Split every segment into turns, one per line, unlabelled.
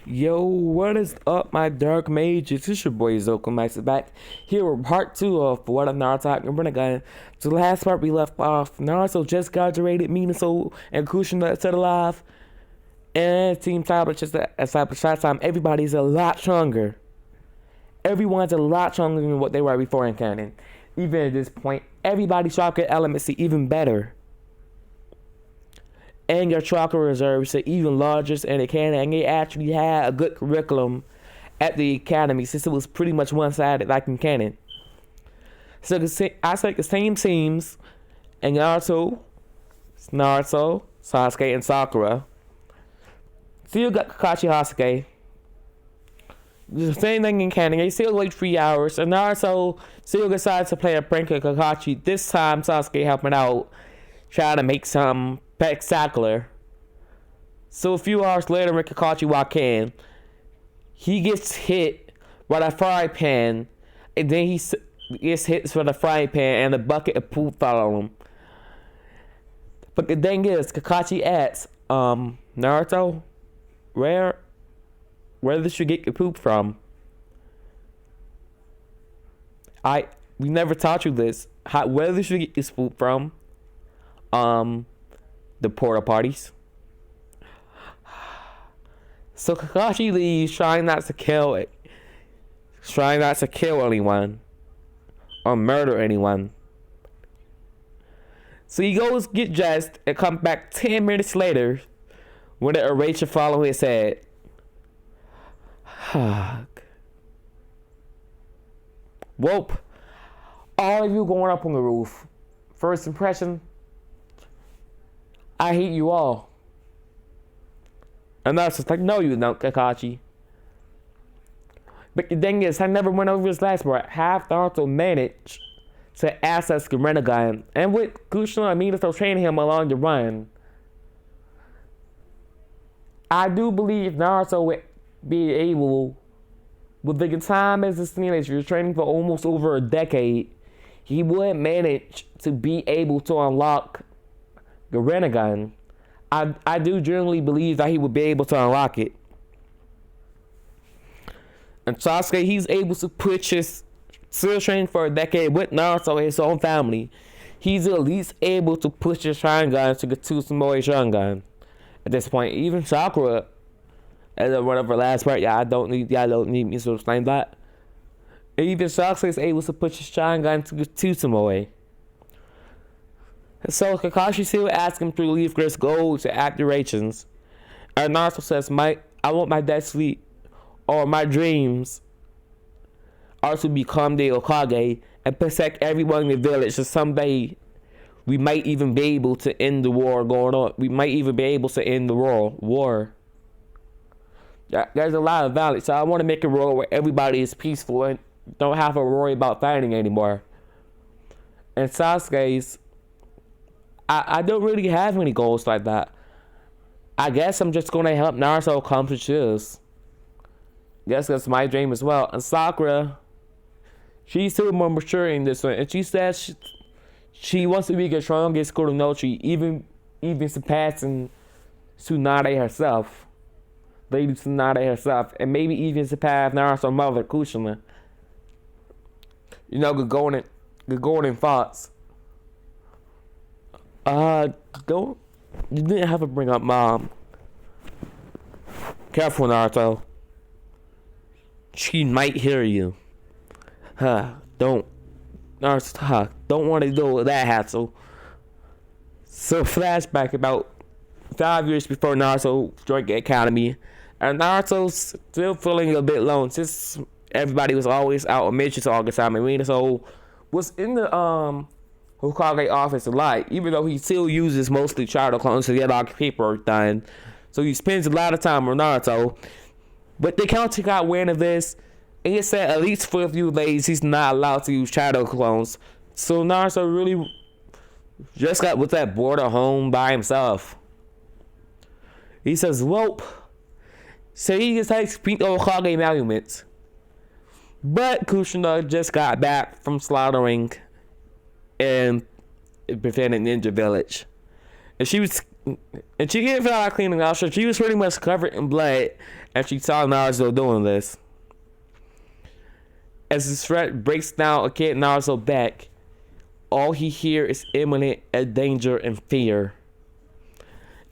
Yo, what is up, my dark mages? It's your boy Zokomax back here with part 2 of What If Naruto and Rinnegan. So the last part we left off, Naruto just graduated, Minato and Kushina still alive, and Team Tablet just established that time. Everybody's a lot stronger. Everyone's a lot stronger than what they were before in canon. Even at this point, everybody's chakra elements are even better. And your chakra reserves are even larger in the academy, and they actually had a good curriculum at the academy since it was pretty much one-sided like in canon. So I take the same teams, and Naruto, Sasuke, and Sakura. Still got Kakashi Sasuke. The same thing in canon. They still wait 3 hours, and Naruto still decides to play a prank on Kakashi. This time Sasuke helping out, trying to make some spectacular. So a few hours later, when Kakashi walks in, he gets hit by a frying pan, and then he gets hit with a frying pan, and a bucket of poop fell on him. But the thing is, Kakashi asks, Naruto, where did you get your poop from? We never taught you this. Where did you get this poop from? The porta parties. So Kakashi leaves, trying not to kill anyone or murder anyone. So he goes get dressed and comes back 10 minutes later with an eraser follow his head. Whoop. All of you going up on the roof. First impression, I hate you all. And that's just like, no you don't, Kakashi. But the thing is, I never went over this last part. Half Naruto managed to access the Rinnegan, and with Kushina and Minato training him along the run, I do believe Naruto would be able, with the time as a teenager, training for almost over a decade, he would manage to be able to unlock the Rinnegan. I do generally believe that he would be able to unlock it. And Sasuke, he's able to put still training for a decade with Naruto and his own family. He's at least able to push his Sharingan to get to Samoa Sharingan. At this point, even Sakura, as of whatever last part, y'all don't need me to explain that. Even Sasuke is able to push his Sharingan to get to Samoa. So Kakashi still asks him to leave Chris goals and activations. And Naruto says, I want my destiny or my dreams are to become the Hokage and protect everyone in the village. So someday we might even be able to end the war going on. We might even be able to end the war. There's a lot of value. So I want to make a world where everybody is peaceful and don't have to worry about fighting anymore. And Sasuke's, I don't really have any goals like that. I guess I'm just going to help Naruto accomplish this. Guess that's my dream as well. And Sakura, she's still more mature in this one. And she says she wants to be the strongest Kunoichi, even surpassing Tsunade herself. Lady Tsunade herself. And maybe even surpass Naruto's mother, Kushina. You know, the golden thoughts. You didn't have to bring up Mom. Careful, Naruto. She might hear you. Don't want to deal with that hassle. So flashback about 5 years before Naruto joined the academy, and Naruto's still feeling a bit alone since everybody was always out on missions all the time, and Minato was in the Hokage office a lot, even though he still uses mostly shadow clones to get all the paperwork done. So he spends a lot of time with Naruto. But the council got wind of this, and it said at least for a few days he's not allowed to use shadow clones. So Naruto really just got with that bored at home by himself. He says, "Well," so he just takes Pink Hokage emoluments. But Kushina just got back from slaughtering and preventing Ninja Village. And she was And she didn't feel like cleaning out. So she was pretty much covered in blood. And she saw Naruto doing this. As the threat breaks down a kid Naruto back, all he hears is imminent danger and fear.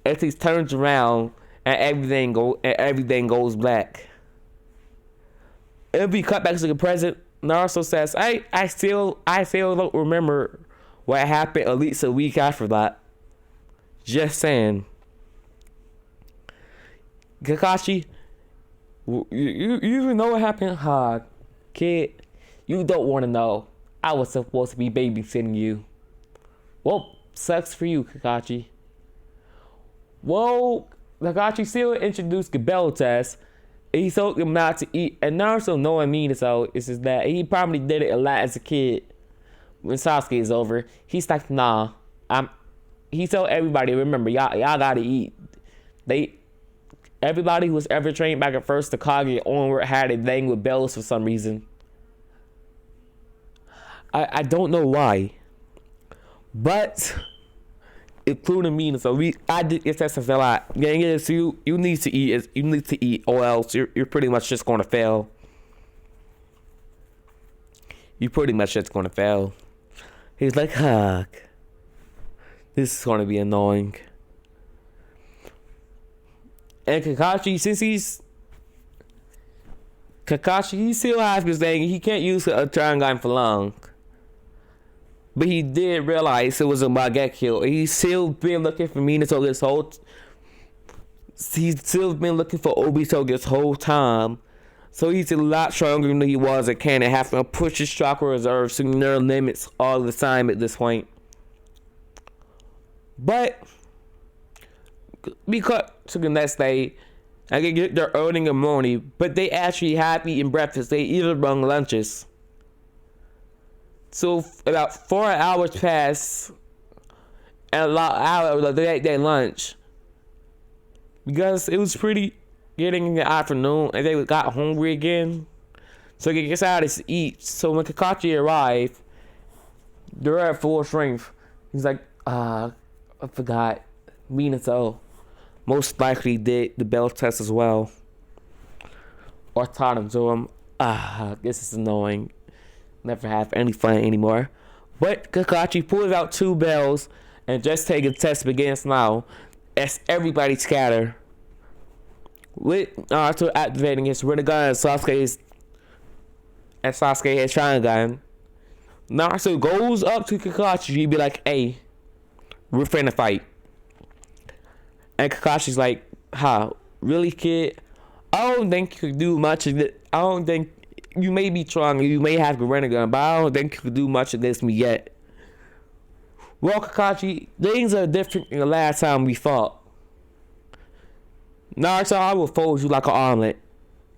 As he turns around and everything goes black. If we cut back to the present, Naruto says, I still don't remember what happened at least a week after that. Just saying. Kakashi, you even know what happened? Kid, you don't want to know. I was supposed to be babysitting you. Well, sucks for you, Kakashi. Well, Kakashi still introduced Gabel test. He told him not to eat, and Naruto knowing me, so it's just that he probably did it a lot as a kid. When Sasuke is over, he's like, nah, he told everybody, remember, y'all gotta eat. Everybody who was ever trained back at first, the Kage onward had a thing with bells for some reason. I don't know why, but including me, so I did get tested a lot. Yeah, so you need to eat, or else you're pretty much just gonna fail. You pretty much just gonna fail. He's like, this is gonna be annoying. And Kakashi, he still has his thing. He can't use a Triangle for long. But he did realize it was a Mangekyo. He's still been looking for Minato this whole. He's still been looking for Obito this whole time. So he's a lot stronger than he was at Canon, having to push his chakra reserves to their limits all the time at this point. But we cut to the next day, and they get their early in the morning, but they actually had eaten breakfast. They even brought lunches. So about 4 hours pass, and a lot of hours of their lunch, because it was pretty getting in the afternoon, and they got hungry again. So they decided to eat. So when Kakashi arrived, they're at full strength. He's like, I forgot. Minato most likely did the bell test as well, or taught him to him. This is annoying. Never have any fun anymore. But Kakashi pulls out 2 bells and just take a test begins now as everybody scatter. With Naruto activating his Rinnegan and Sasuke's Sharingan, Naruto goes up to Kakashi and be like, hey, we're finna fight. And Kakashi's like, really, kid? I don't think you could do much of it. I don't think you may be strong, you may have the Rinnegan, but I don't think you could do much of this me yet. Well, Kakashi, things are different than the last time we fought. Naruto, I will fold you like an omelet.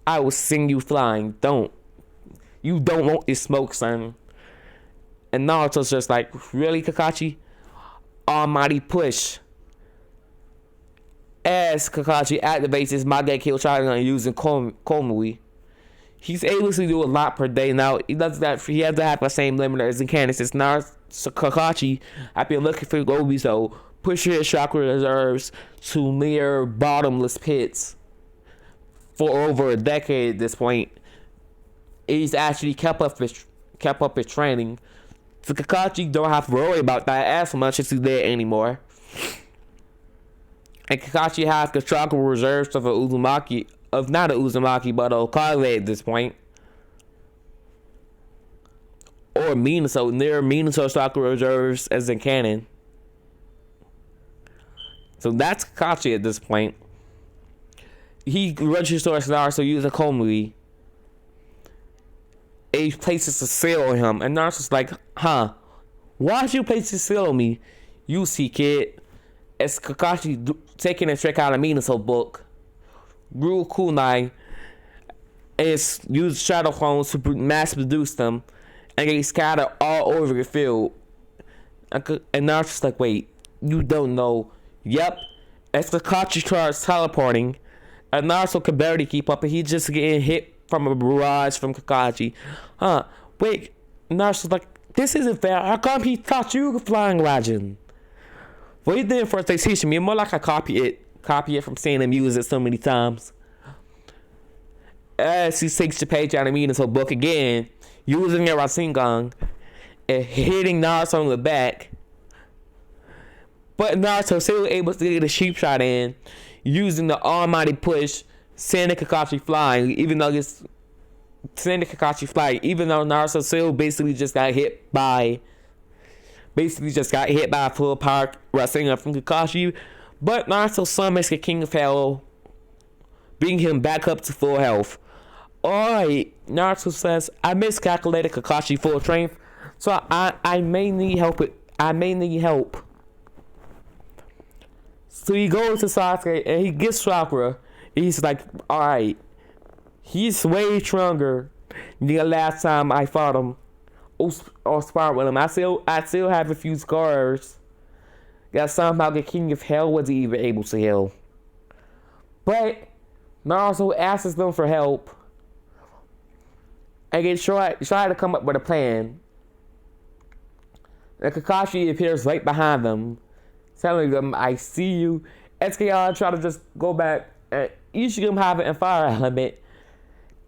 I will send you flying. You don't want this smoke, son. And Naruto's just like, really, Kakashi? Almighty push. As Kakashi activates his Mangekyo Sharingan using Komui, he's able to do a lot per day. Now, he has to have the same limiter as in canon. Since Kakashi, I've been looking for Obito, pushing his chakra reserves to near bottomless pits for over a decade at this point. He's actually kept up his training. So Kakashi don't have to worry about that as much as he's there anymore. And Kakashi has the chakra reserves of a Uzumaki, not a Uzumaki, but a Hokage at this point. Or Minato, near Minato chakra reserves as in canon. So that's Kakashi at this point. He rushes towards Naruto using Komui. He places a seal on him, and Naruto's like, why'd you place a seal on me? You see, kid. It's Kakashi taking a trick out of Minato book. Rule Kunai is used shadow clones to mass produce them, and they scatter all over the field. And Naruto's like, wait, you don't know. Yep, as Kakashi starts teleporting, and Naruto can barely keep up, and he's just getting hit from a barrage from Kakashi. Wait, Naruto's like, this isn't fair. How come he taught you the flying legend? What he did first they teaching me, more like I copy it from seeing him use it so many times. As he takes the page out of me into a book again, using a Rinnegan and hitting Naruto in the back. But Naruto still able to get a sheep shot in, using the almighty push, sending Kakashi flying, even though Naruto still basically just got hit by a full power Rinnegan from Kakashi. But Naruto summons the King of Hell, bringing him back up to full health. Alright, Naruto says, I miscalculated Kakashi full strength, so I may need help. So he goes to Sasuke and he gets chakra. He's like, alright, he's way stronger than the last time I fought him or sparred with him. I still have a few scars that somehow the King of Hell wasn't even able to heal. But Naruto asks them for help, and they try to come up with a plan. And Kakashi appears right behind them, telling them, I see you. SKR try to just go back, and each of them have an fire element.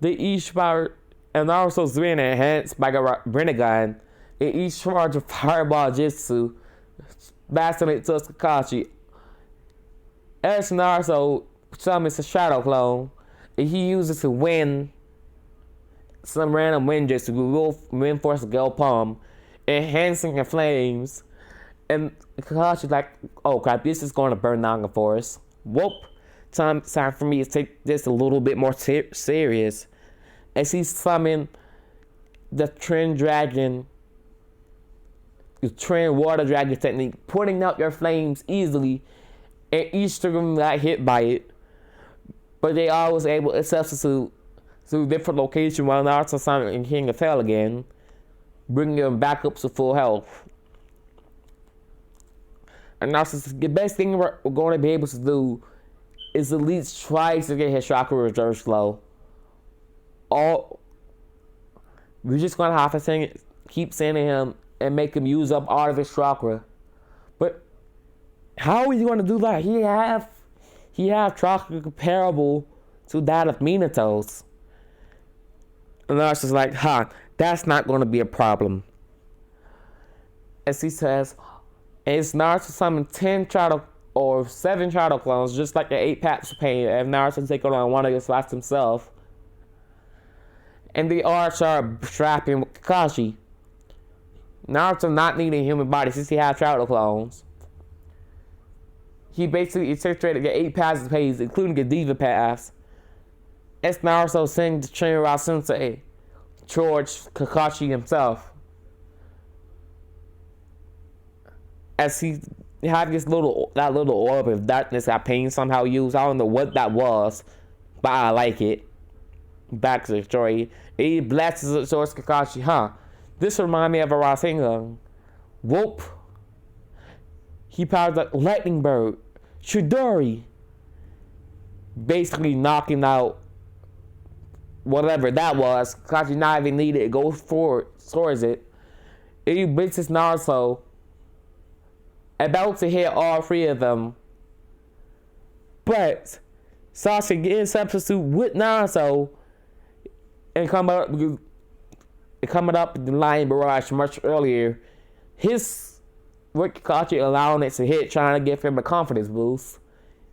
They each fire, and Naruto's being enhanced by Rinnegan. They each charge a fireball jutsu, blasting it towards Kakashi. As Naruto summons a shadow clone, and he uses to win some random wind jutsu to reinforce the Gale Palm, enhancing the flames. And Kakashi's like, oh crap, this is going to burn down the forest. Whoop. Time for me to take this a little bit more serious. As he summoned the Trend Water Dragon technique, putting out your flames easily, and each of them got hit by it. But they all was able to substitute to a different location while Naruto summoned King of Hell again, bringing them back up to full health. And Naruto says, the best thing we're going to be able to do is at least try to get his chakra reserves low. We're just going to have to keep sending him and make him use up all of his chakra. But how are you going to do that? He have chakra comparable to that of Minato's. And Naruto's like, that's not going to be a problem. As he says, it's Naruto summoned 10 shadow or 7 shadow clones, just like the 8 packs of pain, and Naruto taking on one of his spots himself. And they all start trapping with Kakashi. Naruto not needing a human body since he has shadow clones. He basically infiltrated the 8 paths of pain, including the Diva paths. As Naruto sent the Shinra Sensei towards Kakashi himself. As he had that little orb of darkness that pain somehow used. I don't know what that was, but I like it. Back to the story. He blasts it towards Kakashi. This reminds me of a Rasengan. Whoop. He powers like Lightning Bird. Chidori. Basically knocking out whatever that was. Kakashi not even needed it. Goes forward towards it. He blitzes Naruto. About to hit all 3 of them. But Sasuke gets substitute with Naruto and coming up the Lion Barrage much earlier. His with Kakashi allowing it to hit, trying to give him a confidence boost,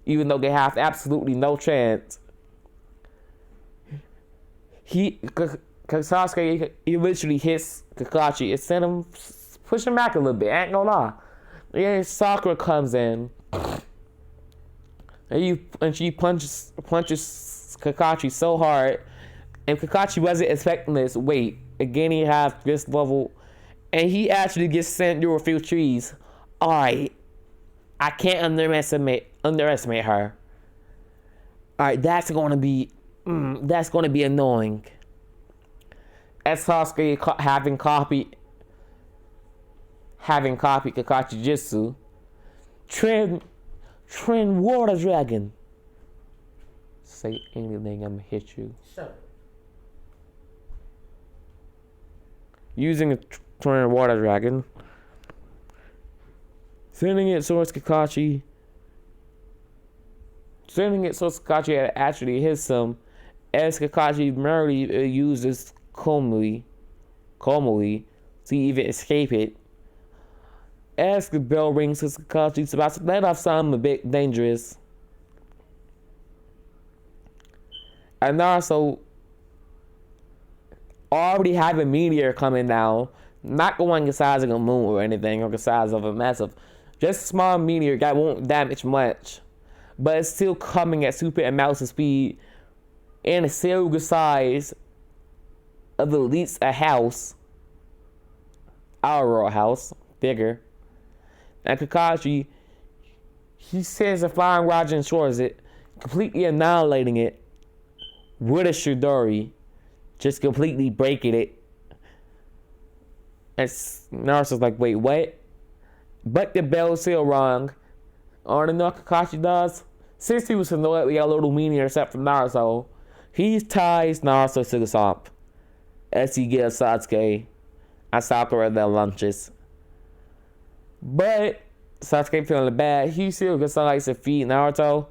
even though they have absolutely no chance. Sasuke eventually hits Kakashi and send him push him back a little bit. I ain't gonna lie. Yeah, Sakura comes in, and she punches Kakashi so hard, and Kakashi wasn't expecting this. Wait, again he has this level, and he actually gets sent through a few trees. Alright, I can't underestimate her. Alright, that's gonna be annoying. As Sasuke having copied Kakashi Jutsu. Trend Water Dragon. Say anything, I'm gonna hit you.
Shut up.
Using a Trend Water Dragon. Sending it towards Kakashi. Sending it towards Kakashi actually hits him, as Kakashi merely uses Komui to even escape it. As the bell rings, Kakashi's about to let off something a bit dangerous. And also, already have a meteor coming down, not going the size of a moon or anything, or the size of a massive, just a small meteor that won't damage much, but it's still coming at super amounts of speed, and it's still the size of at least a house, our royal house, bigger. And Kakashi, he sends a flying Roger and shores it, completely annihilating it with a Shidori, just completely breaking it. And Naruto's like, wait, what? But the bell's still wrong. Or the know what Kakashi does? Since he was annoyed we got a little meteor except from Naruto, he ties Naruto to the swamp as he gives Sasuke and Sakura their lunches. But Sasuke feeling bad, he still gets likes to feed Naruto.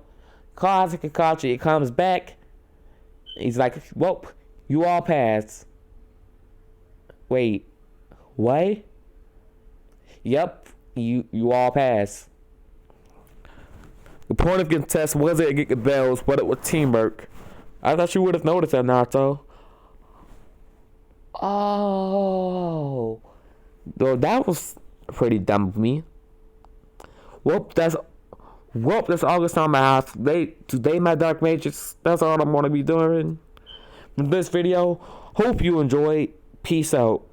Calls Kakashi, he comes back. He's like, whoop, you all passed. Wait, what? Yep, you all passed. The point of the contest wasn't to get the bells, but it was teamwork. I thought you would have noticed that, Naruto. Oh, though that was pretty dumb of me. That's all the time I have today. My dark mages. That's all I'm gonna be doing in this video. Hope you enjoyed. Peace out.